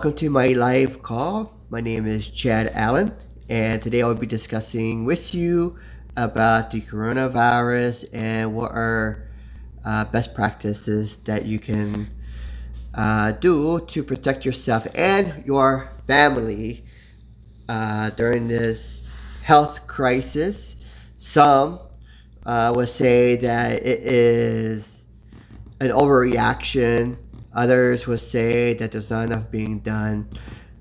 Welcome to my live call. My name is Chad Allen, and today I'll be discussing with you about the coronavirus and what are best practices that you can do to protect yourself and your family during this health crisis. Some would say that it is an overreaction. Others would say that there's not enough being done.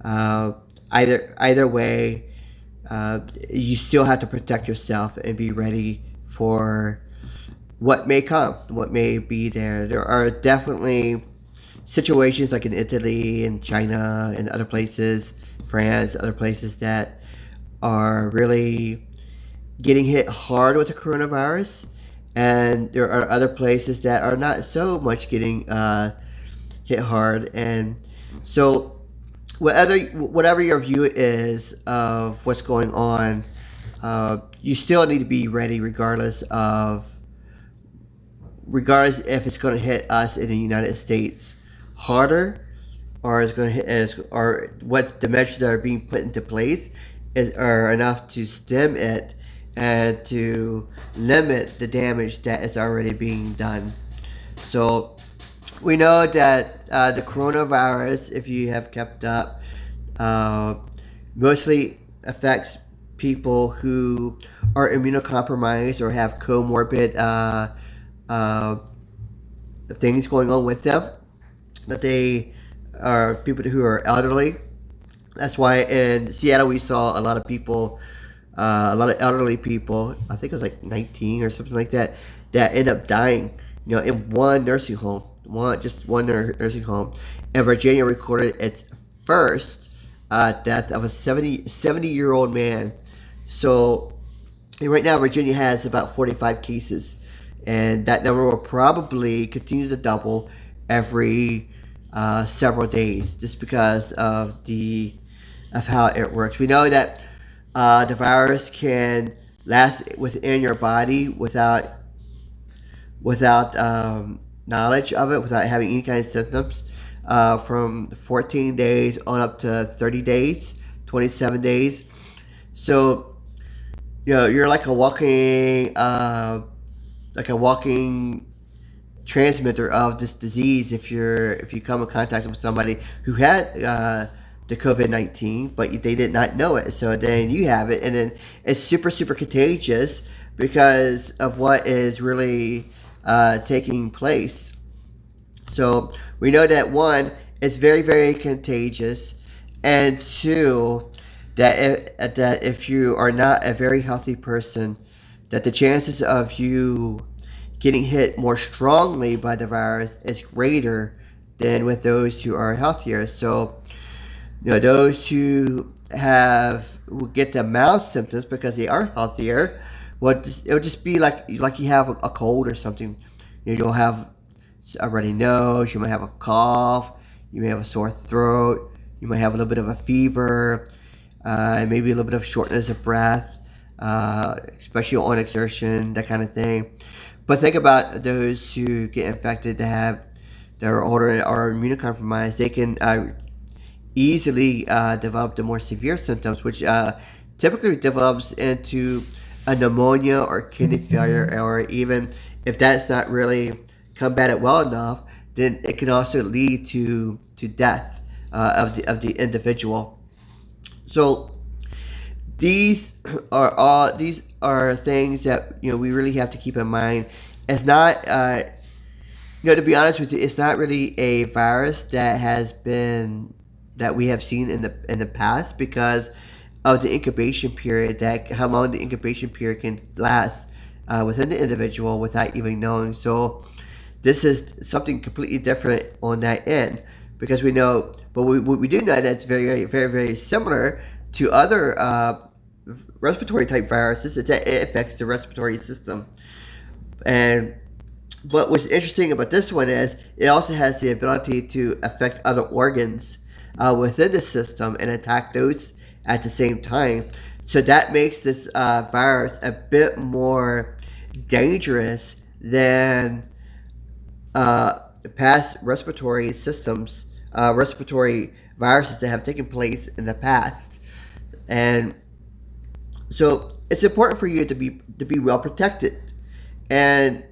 Uh, either way, you still have to protect yourself and be ready for what may come, what may be there. There are definitely situations like in Italy and China and other places, France, other places that are really getting hit hard with the coronavirus, and there are other places that are not so much getting hit hard. And so, whatever your view is of what's going on, you still need to be ready, regardless if it's going to hit us in the United States harder, or it's going to hit us, or what the measures that are being put into place are enough to stem it and to limit the damage that is already being done. So we know that the coronavirus, if you have kept up, uh, mostly affects people who are immunocompromised or have comorbid uh, things going on with them. That they are people who are elderly. That's why in Seattle we saw a lot of elderly people. I think it was like 19 or something like that that end up dying. In one nursing home, one nursing home. And Virginia recorded its first death of a 70-year-old man. So right now Virginia has about 45 cases, and that number will probably continue to double every several days, just because of how it works. We know that the virus can last within your body without knowledge of it, without having any kind of symptoms, from 14 days on up to 30 days, 27 days. So you're like a walking transmitter of this disease if you come in contact with somebody who had the COVID-19, but they did not know it. So then you have it, and then it's super super contagious because of what is really taking place. So we know that one, it's very very contagious, and two, that if you are not a very healthy person, that the chances of you getting hit more strongly by the virus is greater than with those who are healthier. So, those who get the mild symptoms because they are healthier, it'll just be like you have a cold or something. You'll have a runny nose, you might have a cough, you may have a sore throat, you might have a little bit of a fever, maybe a little bit of shortness of breath, especially on exertion, that kind of thing. But think about those who get infected that are older and are immunocompromised. They can easily develop the more severe symptoms, which typically develops into a pneumonia or kidney failure, or even if that's not really combated well enough, then it can also lead to death of the individual. So these are things that we really have to keep in mind. It's not to be honest with you, it's not really a virus that we have seen in the past, because of the incubation period, that how long the incubation period can last within the individual without even knowing. So this is something completely different on that end, because we know, but we do know that it's very very very similar to other respiratory type viruses. It affects the respiratory system. And but what's interesting about this one is it also has the ability to affect other organs within the system and attack those at the same time. So that makes this virus a bit more dangerous than past respiratory systems, respiratory viruses that have taken place in the past. And so it's important for you to be well protected. And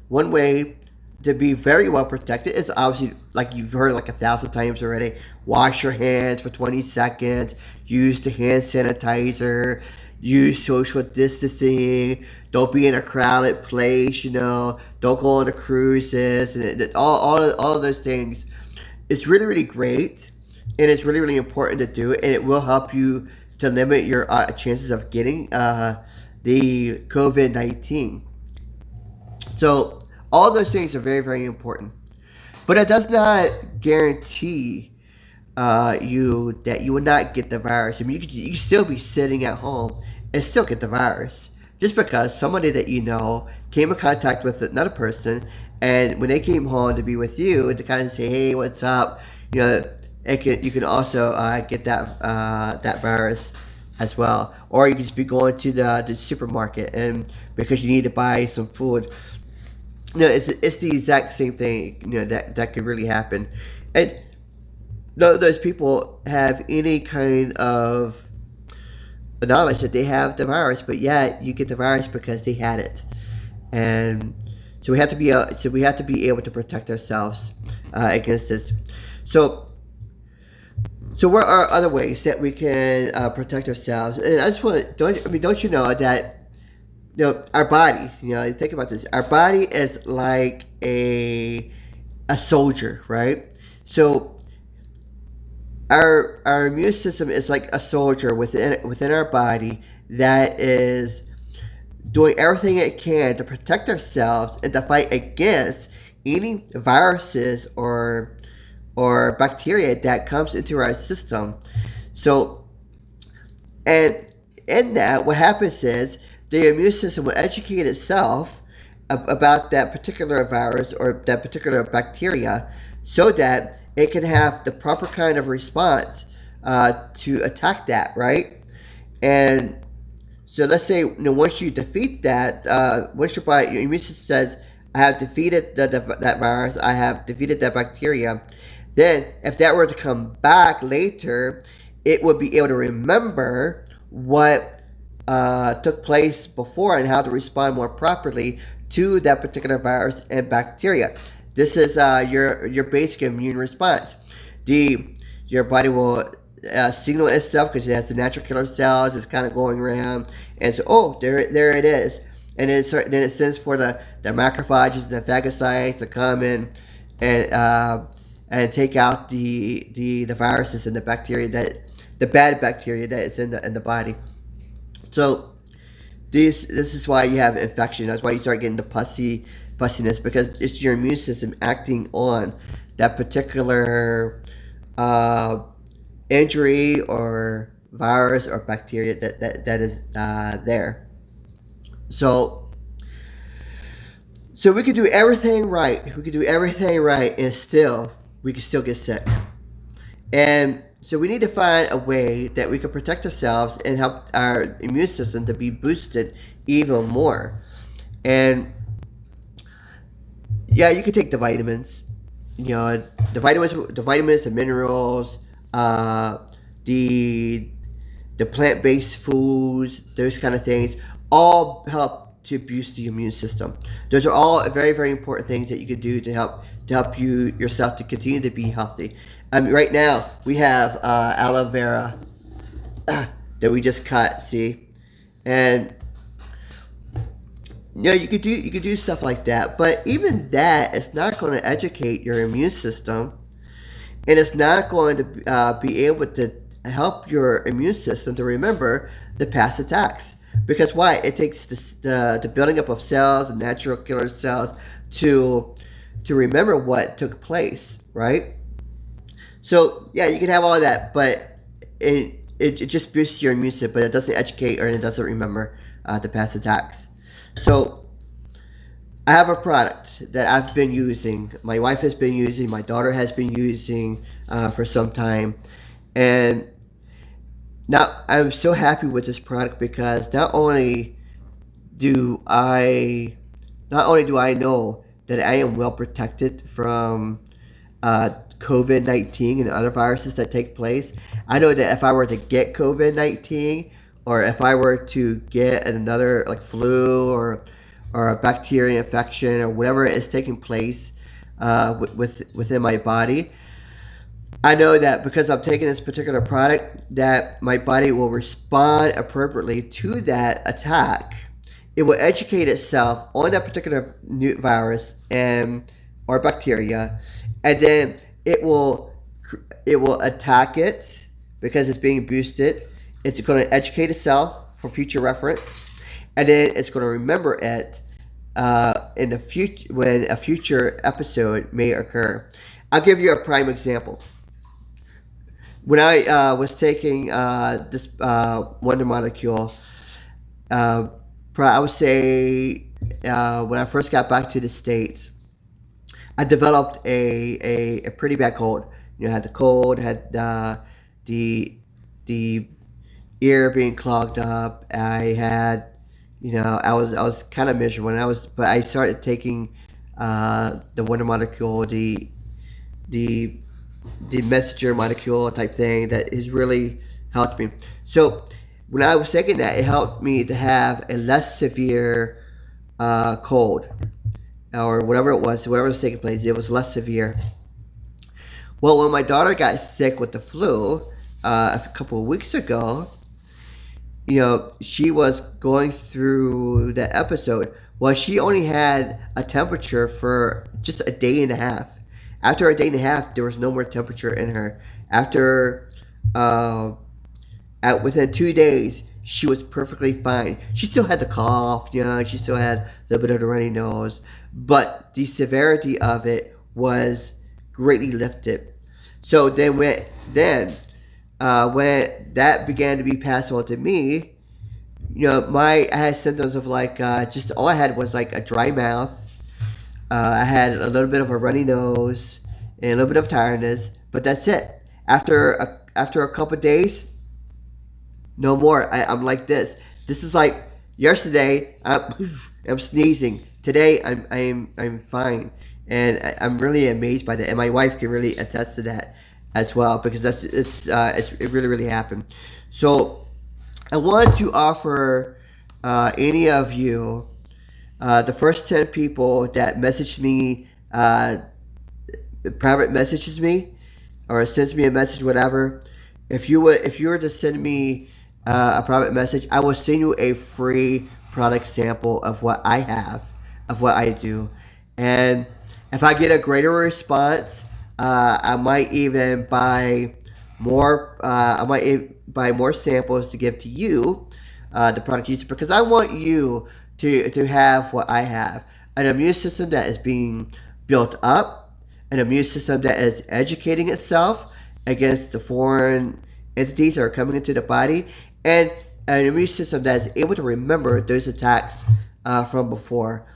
one way to be very well protected is obviously, like you've heard like 1,000 times already, wash your hands for 20 seconds, use the hand sanitizer, use social distancing, don't be in a crowded place, don't go on the cruises, and all of those things. It's really, really great, and it's really, really important to do it, and it will help you to limit your chances of getting the COVID-19. So all those things are very, very important. But it does not guarantee you that you will not get the virus. I mean, you can still be sitting at home and still get the virus. Just because somebody that you know came in contact with another person, and when they came home to be with you, to kind of say, "Hey, what's up?" You can also get that virus as well, or you can just be going to the supermarket and because you need to buy some food. It's the exact same thing. That could really happen, and none of those people have any kind of knowledge that they have the virus, but yet you get the virus because they had it, and so we have to be able to protect ourselves against this. So, what are other ways that we can protect ourselves? And I just want don't you know that our body, think about this. Our body is like a soldier, right? So our immune system is like a soldier within our body that is doing everything it can to protect ourselves and to fight against any viruses or bacteria that comes into our system. So, and in that, what happens is the immune system will educate itself about that particular virus or that particular bacteria so that it can have the proper kind of response to attack that, right? And so let's say, once you defeat that, once your immune system says, I have defeated that virus, I have defeated that bacteria, then if that were to come back later, it would be able to remember what took place before and how to respond more properly to that particular virus and bacteria. This is your basic immune response. Your body will signal itself because it has the natural killer cells. It's kind of going around, and so there it is, and then it sends for the macrophages and the phagocytes to come in and take out the viruses and the bacteria the bad bacteria that is in the body. So this is why you have infection. That's why you start getting the pussiness, because it's your immune system acting on that particular injury or virus or bacteria that is there. So we could do everything right. We could do everything right, and we could still get sick. And so we need to find a way that we can protect ourselves and help our immune system to be boosted even more. And yeah, you can take the vitamins. The vitamins, the minerals, the plant-based foods, those kind of things, all help to boost the immune system. Those are all very, very important things that you could do to help you yourself to continue to be healthy. Right now we have aloe vera that we just cut. See, and you could do stuff like that. But even that is not going to educate your immune system, and it's not going to be able to help your immune system to remember the past attacks. Because why? It takes the building up of cells, the natural killer cells, to remember what took place, right? So yeah, you can have all of that, but it just boosts your immune system, but it doesn't educate or it doesn't remember the past attacks. So I have a product that I've been using, my wife has been using, my daughter has been using for some time, and now I'm so happy with this product because not only do I know that I am well protected from COVID-19 and other viruses that take place. I know that if I were to get COVID-19, or if I were to get another like flu or a bacteria infection or whatever is taking place within my body, I know that because I'm taking this particular product, that my body will respond appropriately to that attack. It will educate itself on that particular new virus and or bacteria, and then it will attack it because it's being boosted. It's going to educate itself for future reference, and then it's going to remember it in the future when a future episode may occur. I'll give you a prime example. When I was taking this wonder molecule, I would say when I first got back to the States, I developed a pretty bad cold. I had the cold, had the ear being clogged up. I had, I was kind of miserable, but I started taking the wonder molecule, the messenger molecule type thing that has really helped me. So when I was taking that, it helped me to have a less severe cold or whatever it was, whatever was taking place. It was less severe. Well, when my daughter got sick with the flu a couple of weeks ago, she was going through that episode. Well, she only had a temperature for just a day and a half. After a day and a half, there was no more temperature in her. Within 2 days, she was perfectly fine. She still had the cough, she still had a little bit of the runny nose, but the severity of it was greatly lifted. So then when that began to be passed on to me, I had symptoms of just all I had was like a dry mouth. I had a little bit of a runny nose and a little bit of tiredness, but that's it. After a couple of days, no more. I'm like this. This is like yesterday. I'm sneezing. Today I'm fine, and I'm really amazed by that. And my wife can really attest to that as well, because it really really happened. So I want to offer any of you. The first 10 people that message me, private messages me, or sends me a message, whatever. If you were to send me a private message, I will send you a free product sample of what I have, of what I do, and if I get a greater response, I might even buy more. Buy more samples to give to you, the product user, because I want you to have what I have, an immune system that is being built up, an immune system that is educating itself against the foreign entities that are coming into the body, and an immune system that is able to remember those attacks from before.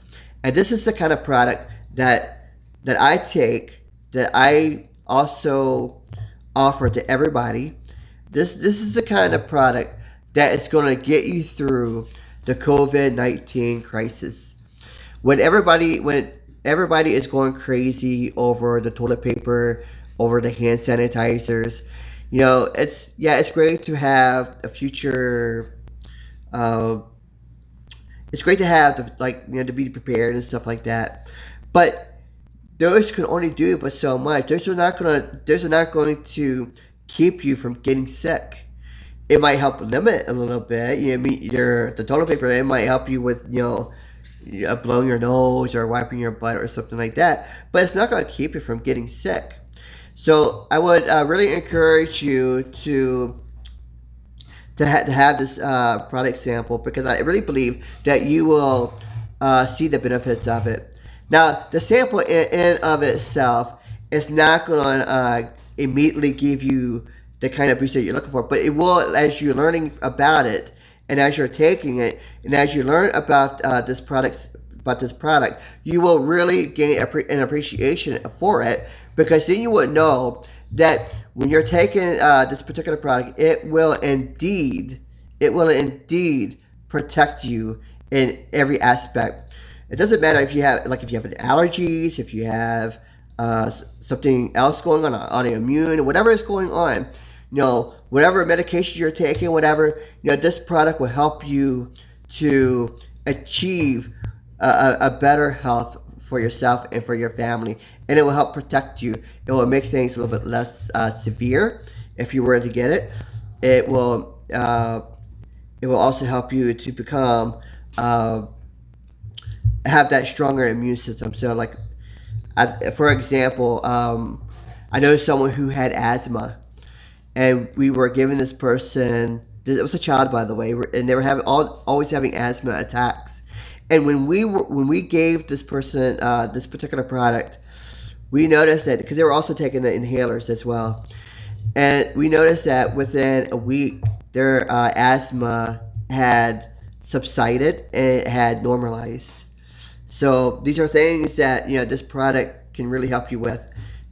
And this is the kind of product that I take, that I also offer to everybody. This is the kind of product that is going to get you through the COVID-19 crisis. When everybody is going crazy over the toilet paper, over the hand sanitizers, it's great to have a future. It's great to have to be prepared and stuff like that, but those can only do but so much. Those are not going to keep you from getting sick. It might help limit a little bit. The toilet paper, it might help you with blowing your nose or wiping your butt or something like that, but it's not going to keep you from getting sick. So I would really encourage you to have this product sample, because I really believe that you will see the benefits of it. Now, the sample in of itself is not going to immediately give you the kind of boost that you're looking for, but it will, as you're learning about it, and as you're taking it, and as you learn about this product, you will really gain an appreciation for it, because then you will know that when you're taking this particular product, it will indeed protect you in every aspect. It doesn't matter if you have allergies, if you have something else going on, autoimmune, whatever is going on, whatever medication you're taking, whatever, this product will help you to achieve a better health for yourself and for your family, and it will help protect you. It will make things a little bit less severe if you were to get it. It will also help you to become have that stronger immune system. So, like, for example, I know someone who had asthma, and we were giving this person. It was a child, by the way, and they were always having asthma attacks. And when we gave this person this particular product, we noticed that, because they were also taking the inhalers as well, and we noticed that within a week their asthma had subsided and it had normalized. So these are things that this product can really help you with,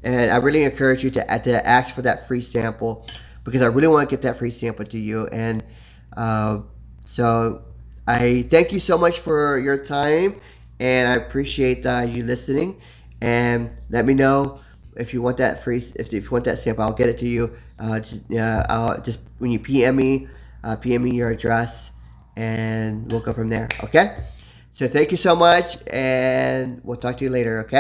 and I really encourage you to ask for that free sample, because I really want to get that free sample to you. And so I thank you so much for your time, and I appreciate you listening. And let me know if you want that if you want that sample. I'll get it to you. Just when you PM me your address, and we'll go from there. Okay. So thank you so much, and we'll talk to you later. Okay.